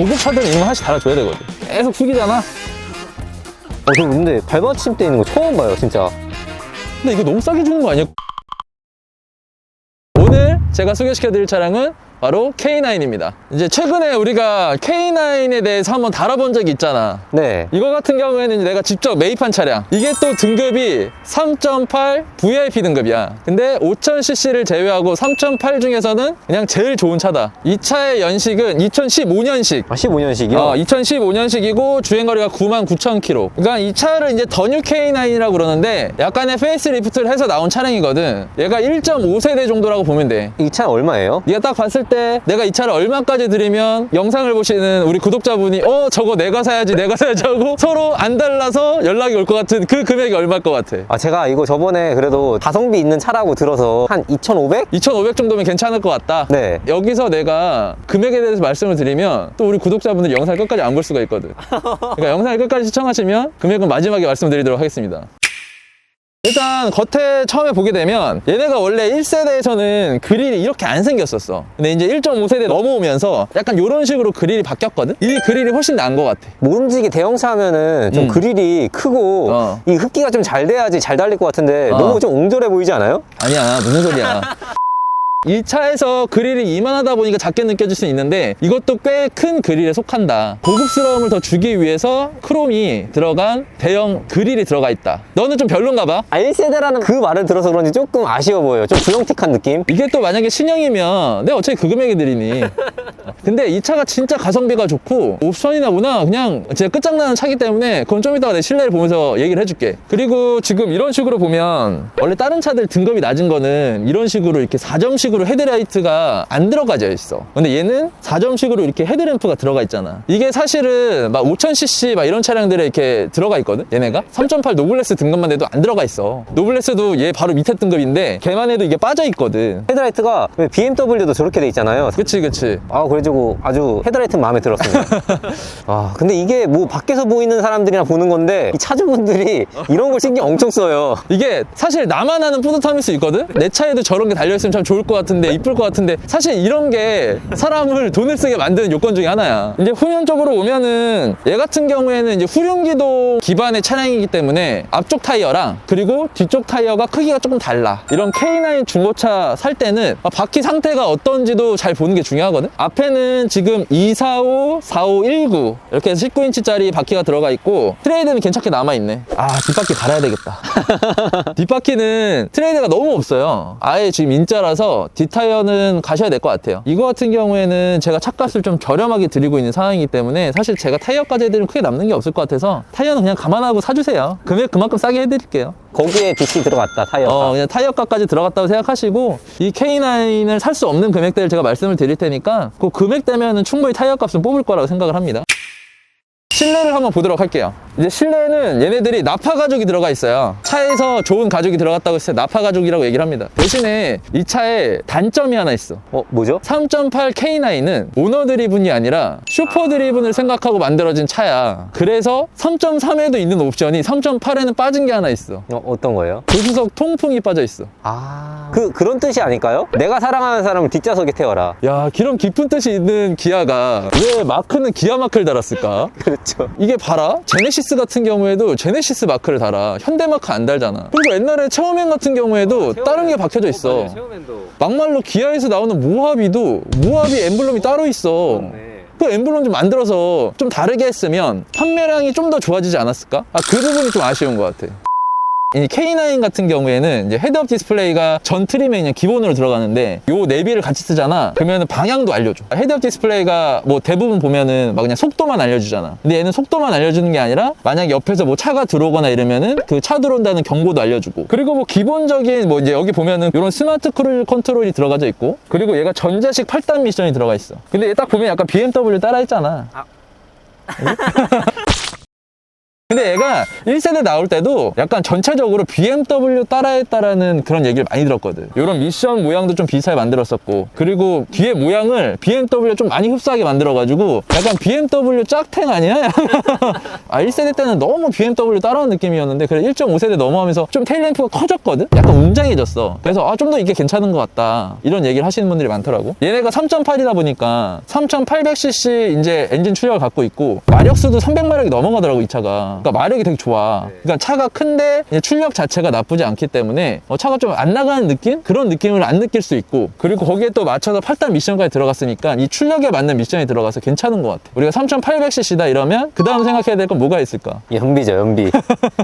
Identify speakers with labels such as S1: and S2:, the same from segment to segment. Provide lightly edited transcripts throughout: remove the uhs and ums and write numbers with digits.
S1: 고급 차들은 이런 거 하나씩 달아줘야 되거든. 계속 숙이잖아.
S2: 저 근데 발받침대 있는 거 처음 봐요, 진짜.
S1: 근데 이거 너무 싸게 주는 거 아니야? 오늘 제가 소개시켜드릴 차량은 바로 K9입니다. 이제 최근에 우리가 K9에 대해서 한번 다뤄본 적이 있잖아.
S2: 네.
S1: 이거 같은 경우에는 내가 직접 매입한 차량. 이게 또 등급이 3.8 VIP 등급이야. 근데 5000cc를 제외하고 3.8 중에서는 그냥 제일 좋은 차다. 이 차의 연식은 2015년식.
S2: 아, 15년식이요?
S1: 2015년식이고 주행거리가 99,000km. 그러니까 이 차를 이제 더 뉴 K9이라고 그러는데 약간의 페이스리프트를 해서 나온 차량이거든. 얘가 1.5세대 정도라고 보면 돼.
S2: 이 차 얼마예요?
S1: 네가 딱 봤을 때 내가 이 차를 얼마까지 드리면 영상을 보시는 우리 구독자분이 저거 내가 사야지 하고 서로 안 달라서 연락이 올 것 같은 그 금액이 얼마일 것 같아?
S2: 아, 제가 이거 저번에 그래도 가성비 있는 차라고 들어서 한 2,500?
S1: 2,500 정도면 괜찮을 것 같다.
S2: 네.
S1: 여기서 내가 금액에 대해서 말씀을 드리면 또 우리 구독자분들 영상을 끝까지 안 볼 수가 있거든. 그러니까 영상을 끝까지 시청하시면 금액은 마지막에 말씀드리도록 하겠습니다. 일단 겉에 처음에 보게 되면 얘네가 원래 1세대에서는 그릴이 이렇게 안 생겼었어. 근데 이제 1.5세대 넘어오면서 약간 이런 식으로 그릴이 바뀌었거든. 이 그릴이 훨씬 나은 것 같아.
S2: 모름지기 대형차 하면은 좀 그릴이 크고 이 흡기가 좀 잘 돼야지 잘 달릴 것 같은데 너무 좀 옹졸해 보이지 않아요?
S1: 아니야, 무슨 소리야. 이 차에서 그릴이 이만하다 보니까 작게 느껴질 수 있는데 이것도 꽤 큰 그릴에 속한다. 고급스러움을 더 주기 위해서 크롬이 들어간 대형 그릴이 들어가 있다. 너는 좀 별론가 봐.
S2: 1세대라는 그 말을 들어서 그런지 조금 아쉬워 보여요. 좀 부영틱한 느낌?
S1: 이게 또 만약에 신형이면 내가 어차피 그 금액에 드리니. 근데 이 차가 진짜 가성비가 좋고 옵션이나 뭐나 그냥 진짜 끝장나는 차기 때문에 그건 좀 이따가 내 실내를 보면서 얘기를 해줄게. 그리고 지금 이런 식으로 보면 원래 다른 차들 등급이 낮은 거는 이런 식으로 이렇게 4점식으로 헤드라이트가 안 들어가져 있어. 근데 얘는 4점식으로 이렇게 헤드램프가 들어가 있잖아. 이게 사실은 막 5000cc 막 이런 차량들에 이렇게 들어가 있거든. 얘네가 3.8 노블레스 등급만 해도 안 들어가 있어. 노블레스도 얘 바로 밑에 등급인데 걔만 해도 이게 빠져 있거든.
S2: 헤드라이트가 BMW도 저렇게 돼 있잖아요.
S1: 그치.
S2: 아, 그래가지고 아주 헤드라이트 마음에 들었습니다. 아, 근데 이게 뭐 밖에서 보이는 사람들이나 보는 건데 이 차주분들이 이런 걸 신경 엄청 써요.
S1: 이게 사실 나만 아는 뿌듯함일 수 있거든? 내 차에도 저런 게 달려있으면 참 좋을 것 같은데 이쁠 것 같은데 사실 이런 게 사람을 돈을 쓰게 만드는 요건 중에 하나야. 이제 후면쪽으로 오면은 얘 같은 경우에는 이제 후륜기동 기반의 차량이기 때문에 앞쪽 타이어랑 그리고 뒤쪽 타이어가 크기가 조금 달라. 이런 K9 중고차 살 때는 바퀴 상태가 어떤지도 잘 보는 게 중요하거든? 앞에는 지금 245, 4519 이렇게 해서 19인치짜리 바퀴가 들어가 있고 트레이드는 괜찮게 남아있네. 아, 뒷바퀴 갈아야 되겠다. 뒷바퀴는 트레이드가 너무 없어요. 아예 지금 인자라서 뒷타이어는 가셔야 될 것 같아요. 이거 같은 경우에는 제가 차값을 좀 저렴하게 드리고 있는 상황이기 때문에 사실 제가 타이어까지 해드리면 크게 남는 게 없을 것 같아서 타이어는 그냥 감안하고 사주세요. 금액 그만큼 싸게 해드릴게요.
S2: 거기에 DC 들어갔다, 타이어가.
S1: 그냥 타이어값까지 들어갔다고 생각하시고 이 K9을 살 수 없는 금액대를 제가 말씀을 드릴 테니까 그 금액대면은 충분히 타이어값은 뽑을 거라고 생각을 합니다. 실내를 한번 보도록 할게요. 이제 실내는 얘네들이 나파 가죽이 들어가 있어요. 차에서 좋은 가죽이 들어갔다고 했을 때 나파 가죽이라고 얘기를 합니다. 대신에 이 차에 단점이 하나 있어.
S2: 뭐죠?
S1: 3.8 K9은 오너 드리븐이 아니라 슈퍼 드리븐을 생각하고 만들어진 차야. 그래서 3.3에도 있는 옵션이 3.8에는 빠진 게 하나 있어.
S2: 어떤 거예요?
S1: 조수석 통풍이 빠져 있어.
S2: 아, 그런 뜻이 아닐까요? 내가 사랑하는 사람을 뒷좌석에 태워라.
S1: 야, 그런 깊은 뜻이 있는 기아가 왜 마크는 기아 마크를 달았을까?
S2: 그렇죠.
S1: 이게 봐라, 제네시스 같은 경우에도 제네시스 마크를 달아. 현대 마크 안 달잖아. 그리고 옛날에 체어맨 같은 경우에도 다른 게 박혀져 있어. 막말로 기아에서 나오는 모하비도 모하비 엠블럼이 따로 있어. 그 엠블럼 좀 만들어서 좀 다르게 했으면 판매량이 좀 더 좋아지지 않았을까? 그 부분이 좀 아쉬운 것 같아. 이 K9 같은 경우에는 이제 헤드업 디스플레이가 전 트림에 그냥 기본으로 들어가는데 요 내비를 같이 쓰잖아. 그러면 방향도 알려줘. 헤드업 디스플레이가 뭐 대부분 보면은 막 그냥 속도만 알려주잖아. 근데 얘는 속도만 알려주는 게 아니라 만약 옆에서 뭐 차가 들어오거나 이러면은 그 차 들어온다는 경고도 알려주고, 그리고 뭐 기본적인 뭐 이제 여기 보면은 이런 스마트 크루즈 컨트롤이 들어가져 있고, 그리고 얘가 전자식 8단 미션이 들어가 있어. 근데 얘 딱 보면 약간 BMW 따라 했잖아. 근데 얘가 내가 1세대 나올 때도 약간 전체적으로 BMW 따라했다라는 그런 얘기를 많이 들었거든. 이런 미션 모양도 좀 비슷하게 만들었었고, 그리고 뒤에 모양을 BMW 좀 많이 흡사하게 만들어가지고 약간 BMW 짝탱 아니야? 아, 1세대 때는 너무 BMW 따라온 느낌이었는데, 그래 1.5세대 넘어가면서 좀 테일램프가 커졌거든? 약간 웅장해졌어. 그래서 아, 좀 더 이게 괜찮은 것 같다, 이런 얘기를 하시는 분들이 많더라고. 얘네가 3.8이다 보니까 3,800cc 이제 엔진 출력을 갖고 있고, 마력수도 300마력이 넘어가더라고, 이 차가. 그러니까 마력이 되게 좋아. 그러니까 차가 큰데 이제 출력 자체가 나쁘지 않기 때문에 차가 좀 안 나가는 느낌? 그런 느낌을 안 느낄 수 있고, 그리고 거기에 또 맞춰서 8단 미션까지 들어갔으니까 이 출력에 맞는 미션이 들어가서 괜찮은 것 같아. 우리가 3,800cc다 이러면 그 다음 생각해야 될 건 뭐가 있을까?
S2: 연비죠, 연비.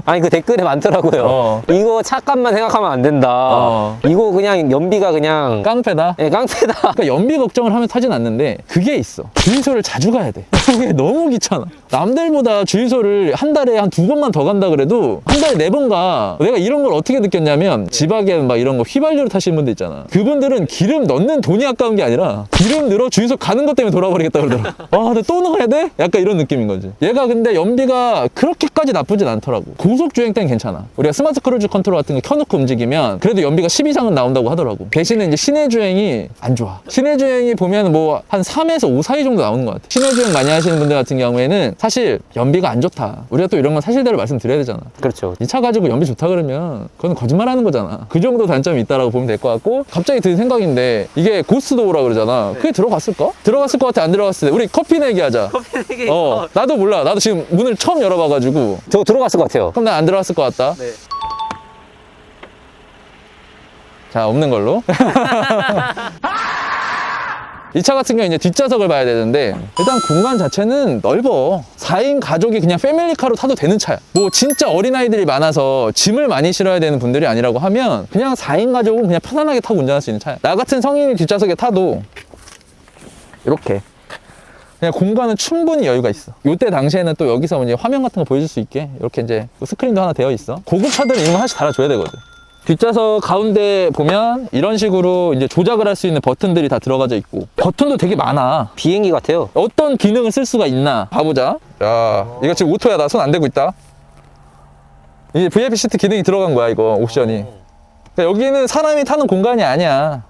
S2: 아니, 그 댓글에 많더라고요. 이거 차값만 생각하면 안 된다. 이거 그냥 연비가 그냥
S1: 깡패다?
S2: 네, 깡패다.
S1: 그러니까 연비 걱정을 하면 타진 않는데, 그게 있어. 주유소를 자주 가야 돼. 그게 너무 귀찮아. 남들보다 주유소를 한 달에 한 2번만 더 간다 그래도 한 달에 4번 가. 내가 이런 걸 어떻게 느꼈냐면, 지박에 막 이런 거 휘발유로 타시는 분들 있잖아. 그분들은 기름 넣는 돈이 아까운 게 아니라 기름 넣어 주유소 가는 것 때문에 돌아버리겠다 그러더라. 아, 근데 또 넣어야 돼? 약간 이런 느낌인 거지. 얘가 근데 연비가 그렇게까지 나쁘진 않더라고. 고속 주행 때는 괜찮아. 우리가 스마트 크루즈 컨트롤 같은 거 켜놓고 움직이면 그래도 연비가 10 이상은 나온다고 하더라고. 대신에 이제 시내 주행이 안 좋아. 시내 주행이 보면 뭐 한 3에서 5 사이 정도 나오는 것 같아. 시내 주행 많이 하시는 분들 같은 경우에는 사실 연비가 안 좋다, 우리가 또 이런 건 사실대로 말씀드려야 되잖아.
S2: 그렇죠.
S1: 이 차 가지고 연비 좋다 그러면 그건 거짓말 하는 거잖아. 그 정도 단점이 있다라고 보면 될 것 같고, 갑자기 드는 생각인데, 이게 고스트도어라 그러잖아. 그게 들어갔을까? 들어갔을 것 같아, 안 들어갔을 때? 우리 커피 내기 하자.
S2: 커피 내기.
S1: 나도 몰라. 나도 지금 문을 처음 열어봐가지고.
S2: 저 들어갔을 것 같아요.
S1: 그럼 난 안 들어갔을 것 같다.
S2: 네.
S1: 자, 없는 걸로. 이 차 같은 경우는 이제 뒷좌석을 봐야 되는데, 일단 공간 자체는 넓어. 4인 가족이 그냥 패밀리카로 타도 되는 차야. 뭐 진짜 어린아이들이 많아서 짐을 많이 실어야 되는 분들이 아니라고 하면 그냥 4인 가족은 그냥 편안하게 타고 운전할 수 있는 차야. 나 같은 성인이 뒷좌석에 타도 이렇게 그냥 공간은 충분히 여유가 있어. 이때 당시에는 또 여기서 이제 화면 같은 거 보여줄 수 있게 이렇게 이제 스크린도 하나 되어 있어. 고급 차들은 이런 거 하나씩 달아줘야 되거든. 뒷좌석 가운데 보면 이런 식으로 이제 조작을 할 수 있는 버튼들이 다 들어가져 있고, 버튼도 되게 많아.
S2: 비행기 같아요.
S1: 어떤 기능을 쓸 수가 있나 봐보자. 야, 이거 지금 오토야. 나 손 안 대고 있다. 이제 VIP 시트 기능이 들어간 거야, 이거 옵션이. 그러니까 여기는 사람이 타는 공간이 아니야.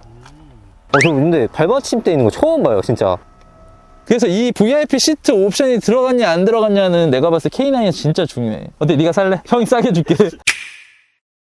S2: 저 근데 발받침대 있는 거 처음 봐요, 진짜.
S1: 그래서 이 VIP 시트 옵션이 들어갔냐 안 들어갔냐는 내가 봤을 때 K9이 진짜 중요해. 어때, 네가 살래? 형이 싸게 줄게.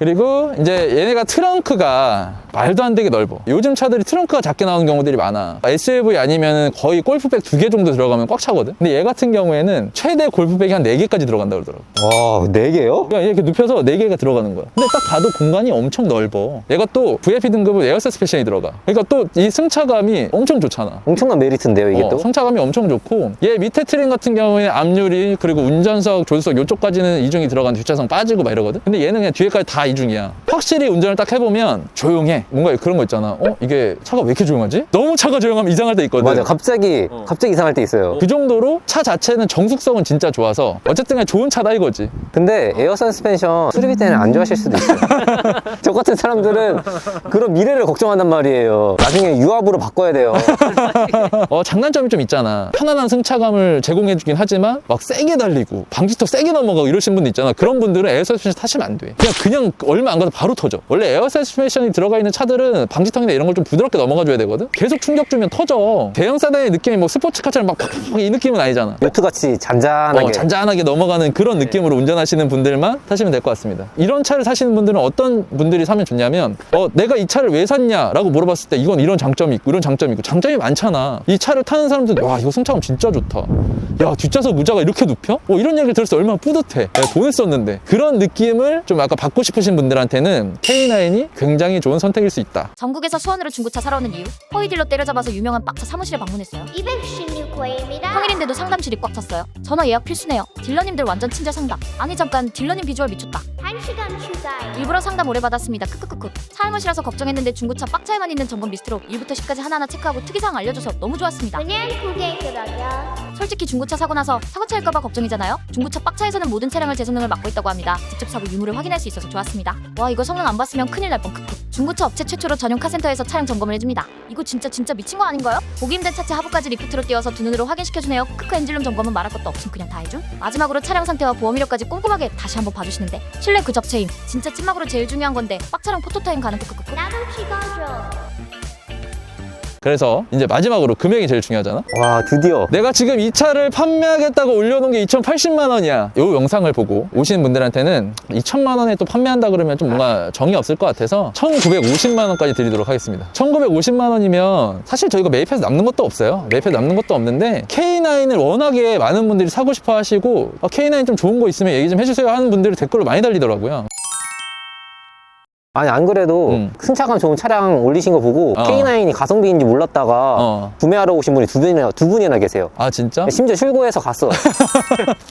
S1: 그리고 이제 얘네가 트렁크가 말도 안 되게 넓어. 요즘 차들이 트렁크가 작게 나오는 경우들이 많아. SUV 아니면 거의 골프백 2개 정도 들어가면 꽉 차거든. 근데 얘 같은 경우에는 최대 골프백이 한 4개까지 들어간다 그러더라고.
S2: 와, 4개요?
S1: 그냥 이렇게 눕혀서 4개가 들어가는 거야. 근데 딱 봐도 공간이 엄청 넓어. 얘가 또 VIP 등급은 에어 서스펜션이 들어가. 그러니까 또 이 승차감이 엄청 좋잖아.
S2: 엄청난 메리트인데요, 이게 또?
S1: 승차감이 엄청 좋고, 얘 밑에 트림 같은 경우에 앞유리 그리고 운전석, 조수석 이쪽까지는 이중이 들어간 뒷좌석 빠지고 막 이러거든. 근데 얘는 그냥 뒤에까지 다 이중이야. 확실히 운전을 딱 해보면 조용해. 뭔가 그런 거 있잖아. 이게 차가 왜 이렇게 조용하지? 너무 차가 조용하면 이상할 때 있거든.
S2: 맞아, 갑자기 이상할 때 있어요.
S1: 그 정도로 차 자체는 정숙성은 진짜 좋아서 어쨌든 그냥 좋은 차다 이거지.
S2: 근데 에어 서스펜션 수리비 때는 안 좋아하실 수도 있어요. 저 같은 사람들은 그런 미래를 걱정한단 말이에요. 나중에 유압으로 바꿔야 돼요.
S1: 장단점이 좀 있잖아. 편안한 승차감을 제공해주긴 하지만 막 세게 달리고 방지턱 세게 넘어가고 이러신 분들 있잖아. 그런 분들은 에어 서스펜션 타시면 안 돼. 그냥 얼마 안 가서 바로 터져. 원래 에어 서스펜션이 들어가 있는 차들은 방지턱이나 이런 걸 좀 부드럽게 넘어가줘야 되거든. 계속 충격 주면 터져. 대형 세단의 느낌이 뭐 스포츠카처럼 막 이 느낌은 아니잖아.
S2: 요트같이 잔잔하게
S1: 잔잔하게 넘어가는 그런 느낌으로 운전하시는 분들만 타시면 될 것 같습니다. 이런 차를 사시는 분들은 어떤 분들이 사면 좋냐면, 내가 이 차를 왜 샀냐라고 물어봤을 때 이건 이런 장점이 있고 이런 장점이 있고, 장점이 많잖아. 이 차를 타는 사람들은 와, 이거 승차감 진짜 좋다. 야, 뒷좌석 의자가 이렇게 눕혀? 이런 얘기를 들었을 때 얼마나 뿌듯해. 내가 돈을 썼는데. 그런 느낌을 좀 아까 받고 싶으신 분들한테는 K9이 굉장히 좋은 선택일 수 있다.
S3: 전국에서 수원으로 중고차 사러 오는 이유? 허위 딜러 때려잡아서 유명한 빡차 사무실에 방문했어요.
S4: 296호입니다.
S3: 평일인데도 상담실이 꽉 찼어요. 전화 예약 필수네요. 딜러님들 완전 친절 상담. 아니 잠깐, 딜러님 비주얼 미쳤다.
S4: 1시간 휴가요.
S3: 일부러 상담 오래 받았습니다. 크크크크. 사무실이라서 걱정했는데 중고차 박차에만 있는 점검 리스트로 1부터 10까지 하나하나 체크하고 특이사항 알려줘서 너무 좋았습니다.
S4: 그냥 고개 들어요.
S3: 솔직히 중고차 사고 나서 사고차일까봐 걱정이잖아요. 중고차 박차에서는 모든 차량을 재성능을 맡고 있다고 합니다. 직접 사고 유무를 확인할 수 있어서 좋았습니다. 와 이거 성능 안 봤으면 큰일 날 뻔. 크크. 중고차 업체 최초로 전용 카센터에서 차량 점검을 해줍니다. 이거 진짜 미친 거 아닌가요? 보기 힘든 차체 하부까지 리프트로 띄워서 두 눈으로 확인시켜주네요. 크크. 엔진룸 점검은 말할 것도 없음 그냥 다 해줌. 마지막으로 차량 상태와 보험 이력까지 꼼꼼하게 다시 한번 봐주시는데 실내 그 접체임 진짜 찐막으로 제일 중요한 건데 빡차랑 포토타임 가는 크크크크.
S4: 나도 찍어줘.
S1: 그래서 이제 마지막으로 금액이 제일 중요하잖아.
S2: 와, 드디어.
S1: 내가 지금 이 차를 판매하겠다고 올려놓은 게 2,080만 원이야. 요 영상을 보고 오시는 분들한테는 2,000만 원에 또 판매한다 그러면 좀 뭔가 정이 없을 것 같아서 1,950만 원까지 드리도록 하겠습니다. 1,950만 원이면 사실 저희가 매입해서 남는 것도 없어요. 매입해서 남는 것도 없는데 K9을 워낙에 많은 분들이 사고 싶어 하시고 K9 좀 좋은 거 있으면 얘기 좀 해주세요 하는 분들이 댓글로 많이 달리더라고요.
S2: 아니, 안 그래도 승차감 좋은 차량 올리신 거 보고 K9이 가성비인지 몰랐다가 구매하러 오신 분이 두 분이나 계세요.
S1: 아 진짜?
S2: 심지어 출고해서 갔어.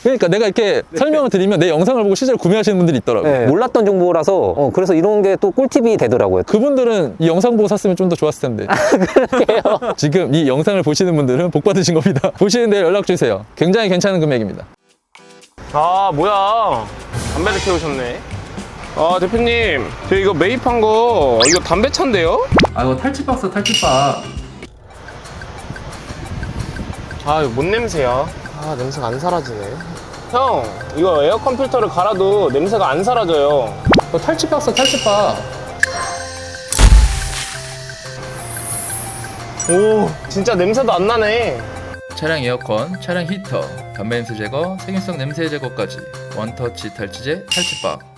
S1: 그러니까 내가 이렇게 설명을 드리면 내 영상을 보고 실제로 구매하시는 분들이 있더라고요.
S2: 네, 몰랐던 정보라서 그래서 이런 게 또 꿀팁이 되더라고요.
S1: 그분들은 이 영상 보고 샀으면 좀 더 좋았을 텐데. 지금 이 영상을 보시는 분들은 복 받으신 겁니다. 보시는 데 연락 주세요. 굉장히 괜찮은 금액입니다.
S5: 아 뭐야 담배를 피우셨네. 아 대표님 저 이거 매입한 거 이거 담배차인데요?
S1: 아 이거 탈취박스 탈취박.
S5: 아 이거 뭔 냄새야? 아 냄새가 안 사라지네. 형 이거 에어컨 필터를 갈아도 냄새가 안 사라져요.
S1: 이거 탈취박스 탈취박.
S5: 오 진짜 냄새도 안 나네.
S6: 차량 에어컨, 차량 히터, 담배 냄새 제거, 세균성 냄새 제거까지 원터치 탈취제 탈취박.